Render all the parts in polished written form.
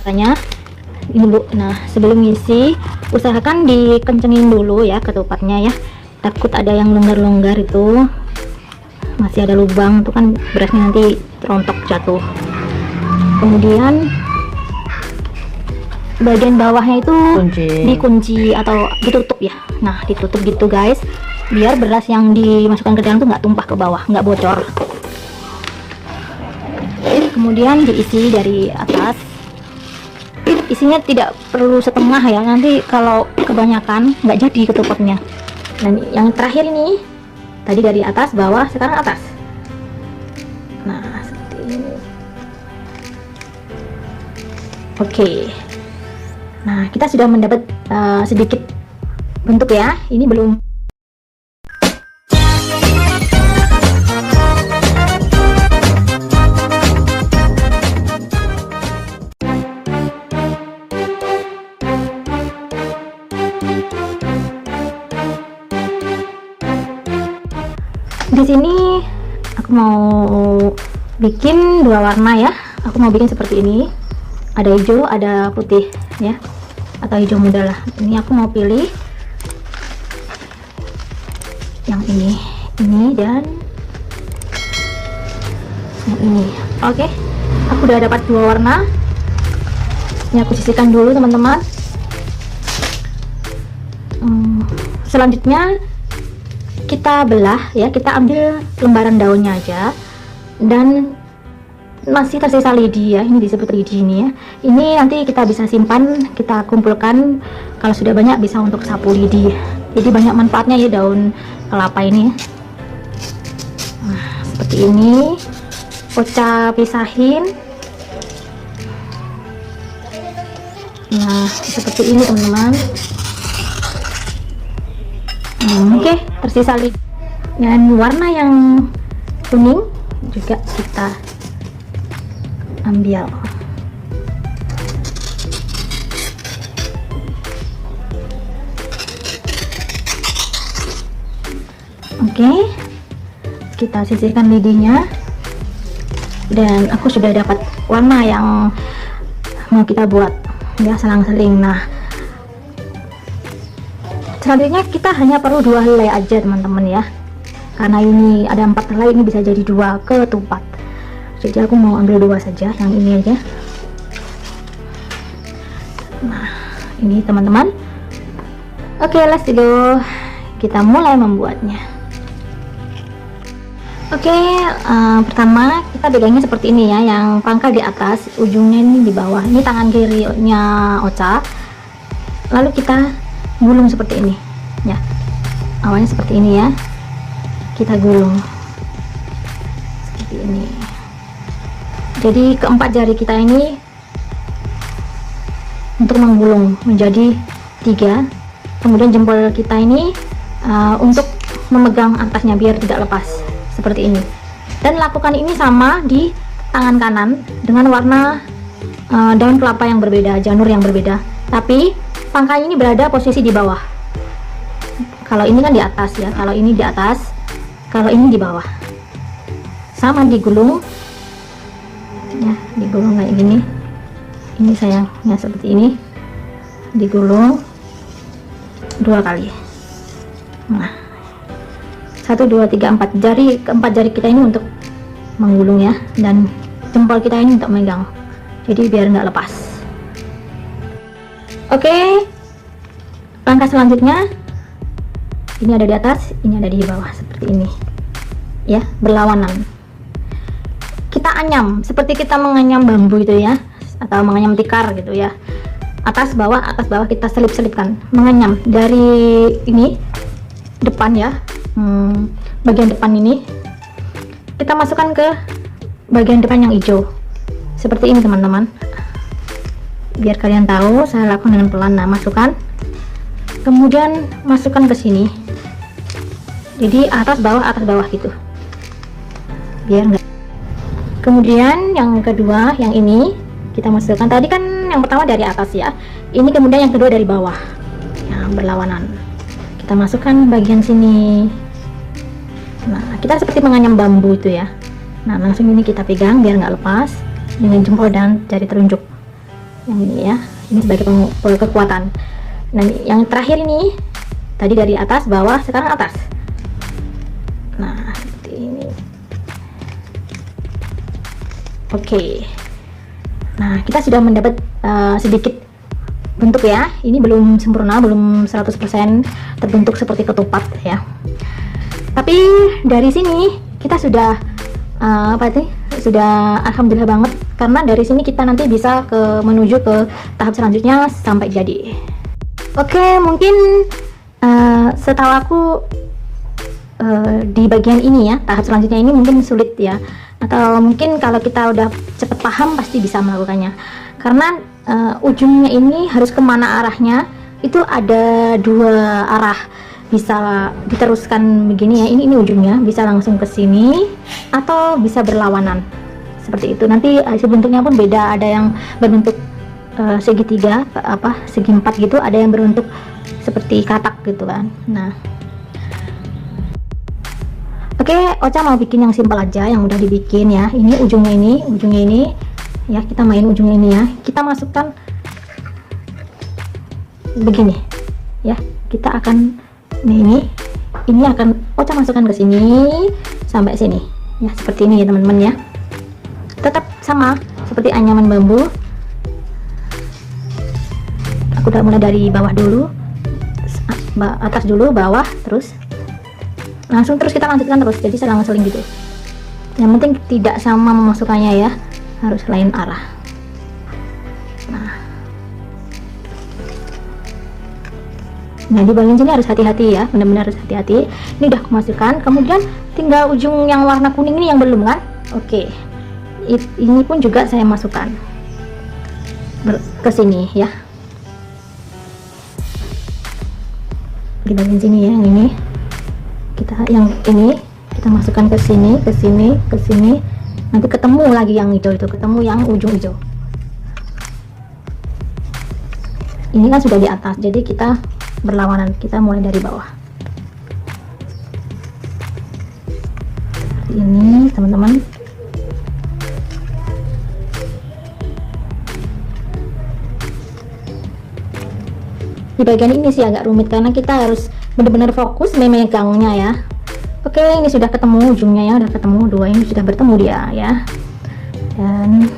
Caranya ini Bu. Nah, sebelum ngisi usahakan dikencengin dulu ya ketupatnya ya. Takut ada yang longgar-longgar itu. Masih ada lubang, itu kan berasnya nanti rontok jatuh. Kemudian bagian bawahnya itu dikunci atau ditutup ya. Nah, ditutup gitu guys, biar beras yang dimasukkan ke dalam tuh nggak tumpah ke bawah, nggak bocor. Kemudian diisi dari atas. Isinya tidak perlu setengah ya, nanti kalau kebanyakan nggak jadi ketupatnya. Dan yang terakhir ini tadi dari atas bawah, sekarang atas. Nah, seperti ini. Oke. Nah, kita sudah mendapat sedikit bentuk ya. Ini belum. Di sini aku mau bikin dua warna ya. Aku mau bikin seperti ini. Ada hijau, ada putih ya. Atau hijau muda lah. Ini aku mau pilih yang ini dan yang ini. Oke. Aku udah dapat dua warna. Ini aku sisihkan dulu teman-teman. Selanjutnya kita belah ya, kita ambil lembaran daunnya aja, dan masih tersisa lidi ya, ini disebut lidi ini ya. Ini nanti kita bisa simpan, kita kumpulkan, kalau sudah banyak bisa untuk sapu lidi. Jadi banyak manfaatnya ya daun kelapa ini. Nah, seperti ini. Ocha pisahin. Nah, seperti ini teman-teman. Oke, tersisa lidi. Dan warna yang kuning juga kita ambil. Oke, kita sisihkan lidinya. Dan aku sudah dapat warna yang mau kita buat ya, selang-seling. Nah, selanjutnya kita hanya perlu 2 helai aja teman-teman ya, karena ini ada 4 helai, ini bisa jadi 2 ketupat. Jadi aku mau ambil 2 saja, yang ini aja. Nah, ini teman-teman. Oke, let's go, kita mulai membuatnya. Oke, pertama kita pegangnya seperti ini ya, yang pangkal di atas, ujungnya ini di bawah. Ini tangan kirinya Ocha. Lalu kita gulung seperti ini ya, awalnya seperti ini ya, kita gulung seperti ini. Jadi keempat jari kita ini untuk menggulung menjadi 3, kemudian jempol kita ini untuk memegang atasnya biar tidak lepas seperti ini. Dan lakukan ini sama di tangan kanan dengan warna daun kelapa yang berbeda, janur yang berbeda, tapi pangkal ini berada posisi di bawah. Kalau ini kan di atas ya, kalau ini di atas, kalau ini di bawah. Sama digulung ya, digulung kayak gini. Ini sayangnya seperti ini, digulung 2 kali. Nah, 1 2 3 4 jari, keempat jari kita ini untuk menggulung ya, dan jempol kita ini untuk megang, jadi biar nggak lepas. Oke, langkah selanjutnya ini ada di atas, ini ada di bawah seperti ini ya, berlawanan. Kita anyam seperti kita menganyam bambu itu ya, atau menganyam tikar gitu ya, atas bawah kita selip-selipkan, menganyam dari ini depan ya, bagian depan ini kita masukkan ke bagian depan yang hijau seperti ini teman-teman. Biar kalian tahu, saya lakukan dengan pelan. Nah, masukkan, kemudian masukkan ke sini, jadi atas bawah gitu, biar enggak. Kemudian yang kedua, yang ini kita masukkan. Tadi kan yang pertama dari atas ya, ini kemudian yang kedua dari bawah ya, berlawanan. Kita masukkan bagian sini. Nah, kita seperti menganyam bambu itu ya. Nah, langsung ini kita pegang biar nggak lepas dengan jempol dan jari telunjuk. yang ini ya, ini sebagai kekuatan. Nah yang terakhir ini tadi dari atas bawah, sekarang atas. Nah seperti ini. Oke. Nah kita sudah mendapat sedikit bentuk ya. Ini belum sempurna, belum 100% terbentuk seperti ketupat ya, tapi dari sini kita sudah sudah alhamdulillah banget, karena dari sini kita nanti bisa menuju ke tahap selanjutnya sampai jadi. Oke, mungkin setahu aku di bagian ini ya, tahap selanjutnya ini mungkin sulit ya, atau mungkin kalau kita udah cepet paham pasti bisa melakukannya, karena ujungnya ini harus kemana arahnya, itu ada dua arah, bisa diteruskan begini ya, ini ujungnya bisa langsung ke sini atau bisa berlawanan seperti itu. Nanti hasil bentuknya pun beda, ada yang berbentuk segitiga, segi empat gitu, ada yang berbentuk seperti katak gitu kan. Nah oke, Ocha mau bikin yang simpel aja, yang udah dibikin ya. Ini ujungnya ini ya, kita main ujungnya ini ya, kita masukkan begini ya, kita akan ini akan Ocha masukkan ke sini sampai sini ya, seperti ini ya teman-teman ya. Tetap sama seperti anyaman bambu, aku udah mulai dari bawah dulu, atas dulu, bawah, terus langsung terus kita lanjutkan terus, jadi selang-seling gitu. Yang penting tidak sama memasukkannya ya, harus lain arah. Nah di bagian sini harus hati-hati ya, benar-benar harus hati-hati. Ini udah aku masukkan, kemudian tinggal ujung yang warna kuning ini yang belum kan. Oke, ini pun juga saya masukkan ke sini ya, di bagian sini ya, yang ini kita masukkan ke sini, nanti ketemu lagi yang hijau itu, ketemu yang ujung hijau. Ini kan sudah di atas, jadi kita berlawanan, kita mulai dari bawah seperti ini teman-teman. Di bagian ini sih agak rumit karena kita harus benar-benar fokus memegangnya ya. Oke, ini sudah ketemu ujungnya ya, udah ketemu, dua ini sudah bertemu dia ya. Dan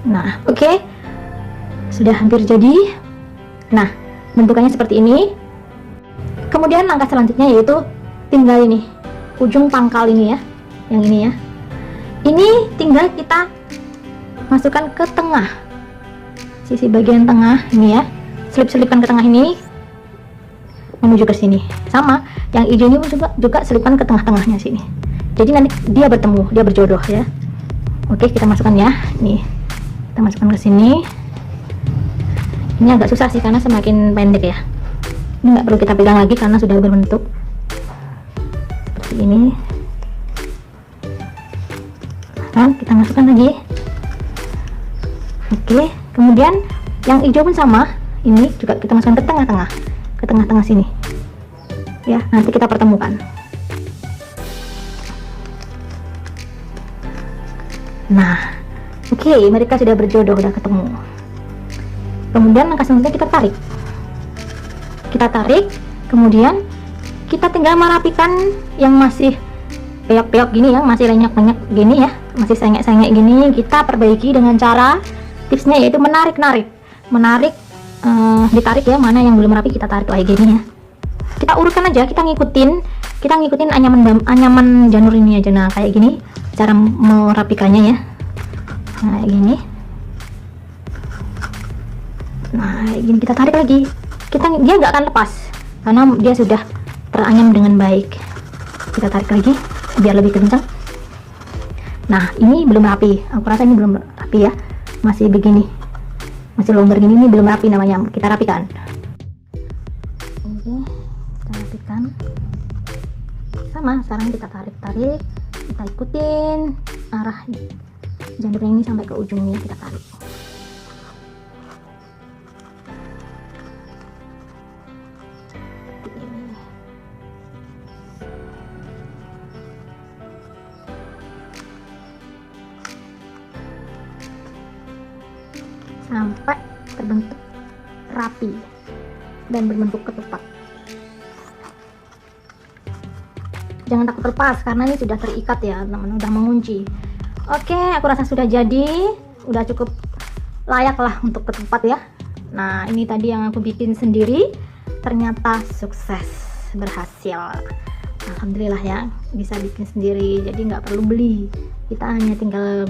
nah oke, sudah hampir jadi. Nah bentukannya seperti ini. Kemudian langkah selanjutnya yaitu tinggal ini ujung pangkal ini ya, yang ini ya, ini tinggal kita masukkan ke tengah, sisi bagian tengah ini ya, selip-selipkan ke tengah ini menuju ke sini. Sama yang hijau ini juga selipkan ke tengah-tengahnya sini, jadi nanti dia bertemu, dia berjodoh ya. Oke, kita masukkan ya, nih kita masukkan ke sini. Ini agak susah sih karena semakin pendek ya, ini nggak perlu kita pegang lagi karena sudah berbentuk seperti ini. Nah, kita masukkan lagi. Oke, kemudian yang hijau pun sama, ini juga kita masukkan ke tengah-tengah sini ya, nanti kita pertemukan. Nah oke, mereka sudah berjodoh, udah ketemu. Kemudian langkah selanjutnya kita tarik, kemudian kita tinggal merapikan yang masih peyok-peyok gini ya, masih lenyap-lenyap gini ya, masih sengek-sengek gini, kita perbaiki dengan cara, tipsnya yaitu menarik, ditarik ya, mana yang belum rapi kita tarik kayak gini ya. Kita urutkan aja, kita ngikutin anyaman janur ini aja. Nah kayak gini cara merapikannya ya, nah kayak gini. Nah kayak gini kita tarik lagi, dia nggak akan lepas karena dia sudah teranyam dengan baik. Kita tarik lagi biar lebih kencang. Nah ini belum rapi, aku rasa ini belum rapi ya, masih begini, masih longgar gini, ini belum rapi namanya, kita rapikan. Oke, kita rapikan sama, sekarang kita tarik, kita ikutin arah janurnya ini sampai ke ujungnya, kita tarik. sampai terbentuk rapi dan berbentuk ketupat. Jangan takut lepas karena ini sudah terikat ya teman-teman, udah mengunci. Oke, aku rasa sudah jadi, udah cukup layak lah untuk ketupat ya. Nah, ini tadi yang aku bikin sendiri, ternyata sukses, berhasil. Alhamdulillah ya, bisa bikin sendiri, jadi nggak perlu beli. Kita hanya tinggal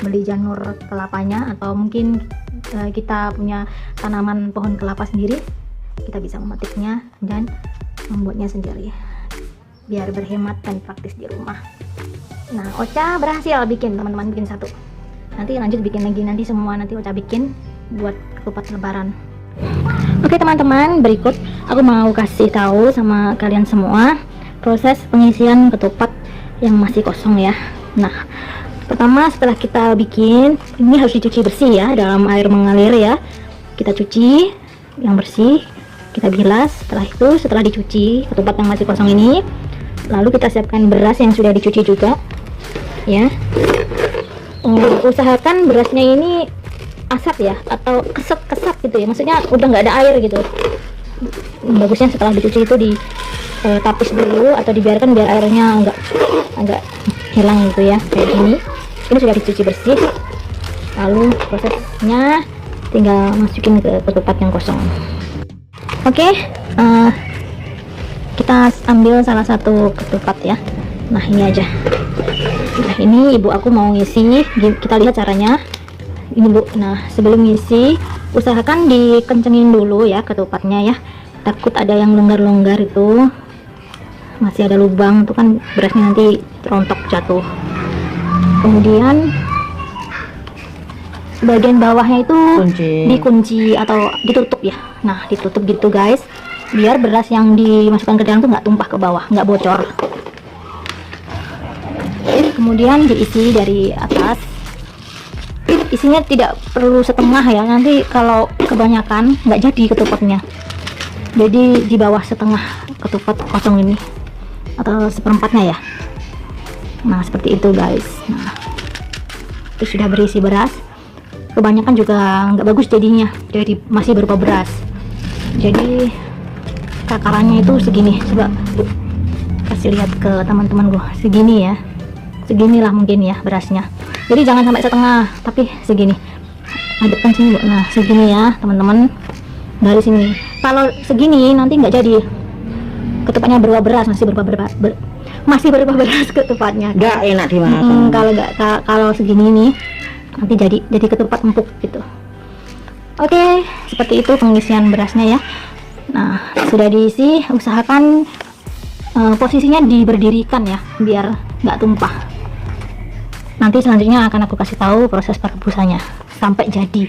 beli janur kelapanya, atau mungkin kita punya tanaman pohon kelapa sendiri, kita bisa memetiknya dan membuatnya sendiri, biar berhemat dan praktis di rumah. Nah, Ocha berhasil bikin, teman-teman, bikin satu. Nanti lanjut bikin lagi, nanti semua nanti Ocha bikin buat ketupat lebaran. Oke teman-teman, berikut aku mau kasih tahu sama kalian semua proses pengisian ketupat yang masih kosong ya. Nah, pertama setelah kita bikin, ini harus dicuci bersih ya, dalam air mengalir ya. Kita cuci yang bersih, kita bilas. Setelah itu, setelah dicuci ketupat yang masih kosong ini, lalu kita siapkan beras yang sudah dicuci juga ya. Usahakan berasnya ini asap ya, atau kesat gitu ya, maksudnya udah nggak ada air gitu. Bagusnya setelah dicuci itu ditapis dulu atau dibiarkan biar airnya agak hilang gitu ya, kayak gini. Ini sudah dicuci bersih, lalu prosesnya tinggal masukin ke ketupat yang kosong. Oke, kita ambil salah satu ketupat ya. Nah, ini aja. Nah, ini ibu aku mau ngisi, kita lihat caranya ini Bu. Nah, sebelum ngisi usahakan dikencengin dulu ya ketupatnya ya, takut ada yang longgar-longgar itu, masih ada lubang itu kan berasnya nanti rontok jatuh. Kemudian bagian bawahnya itu dikunci atau ditutup ya. Nah, ditutup gitu guys, biar beras yang dimasukkan ke dalam tuh nggak tumpah ke bawah, nggak bocor. Kemudian diisi dari atas. Isinya tidak perlu setengah ya, nanti kalau kebanyakan nggak jadi ketupatnya. Jadi di bawah setengah ketupat kosong ini, atau seperempatnya ya. Nah, seperti itu guys. Nah, itu sudah berisi beras. Kebanyakan juga nggak bagus jadinya, jadi masih berupa beras. Jadi takarannya itu segini, coba kasih lihat ke teman-teman gua, segini ya, seginilah mungkin ya berasnya. Jadi jangan sampai setengah, tapi segini. Hadapkan sini Bu. Nah, segini ya teman-teman, dari sini. Kalau segini nanti nggak jadi ketupatnya berupa beras, masih berupa beras ketupatnya. Nggak enak dimakan. Kalau segini nih nanti jadi ketupat empuk gitu. Oke, seperti itu pengisian berasnya ya. Nah, sudah diisi, usahakan posisinya diberdirikan ya, biar nggak tumpah. Nanti selanjutnya akan aku kasih tahu proses perebusannya sampai jadi.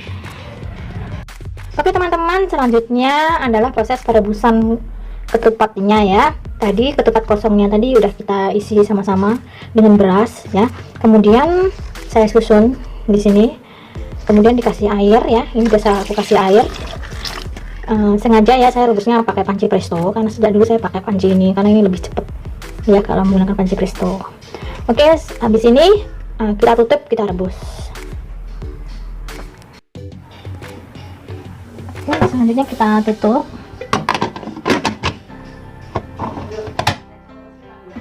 Oke teman-teman, selanjutnya adalah proses perebusan ketupatnya ya. Tadi ketupat kosongnya tadi udah kita isi sama-sama dengan beras ya. Kemudian saya susun di sini. Kemudian dikasih air ya. Ini biasa aku kasih air. Sengaja ya saya rebusnya pakai panci presto, karena sejak dulu saya pakai panci ini karena ini lebih cepat ya kalau menggunakan panci presto. Oke, habis ini kita tutup, kita rebus. Selanjutnya kita tutup.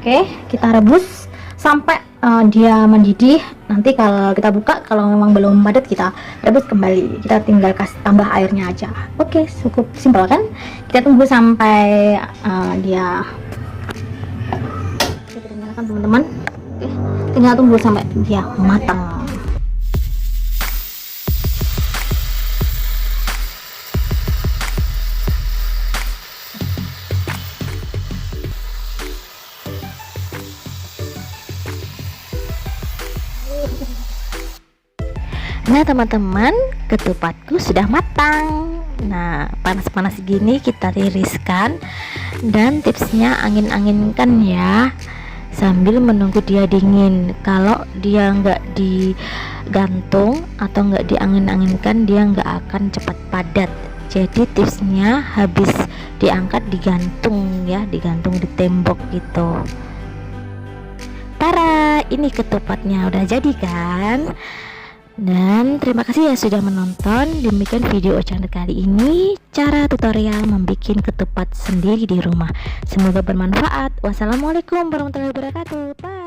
Oke, kita rebus sampai dia mendidih. Nanti kalau kita buka, kalau memang belum padat, kita rebus kembali. Kita tinggal kasih tambah airnya aja. Oke, cukup simpel kan? Kita tunggu sampai dia. Kita nyalakan teman-teman. Oke, tinggal tunggu sampai dia matang. Nah teman-teman, ketupatku sudah matang. Nah, panas-panas gini kita tiriskan, dan tipsnya angin-anginkan ya sambil menunggu dia dingin. Kalau dia nggak digantung atau nggak diangin-anginkan, dia nggak akan cepat padat. Jadi tipsnya habis diangkat digantung ya, digantung di tembok gitu. Tara, ini ketupatnya udah jadi kan? Dan terima kasih ya sudah menonton. Demikian video Ocanda kali ini, cara tutorial membuat ketupat sendiri di rumah. Semoga bermanfaat. Wassalamualaikum warahmatullahi wabarakatuh. Bye.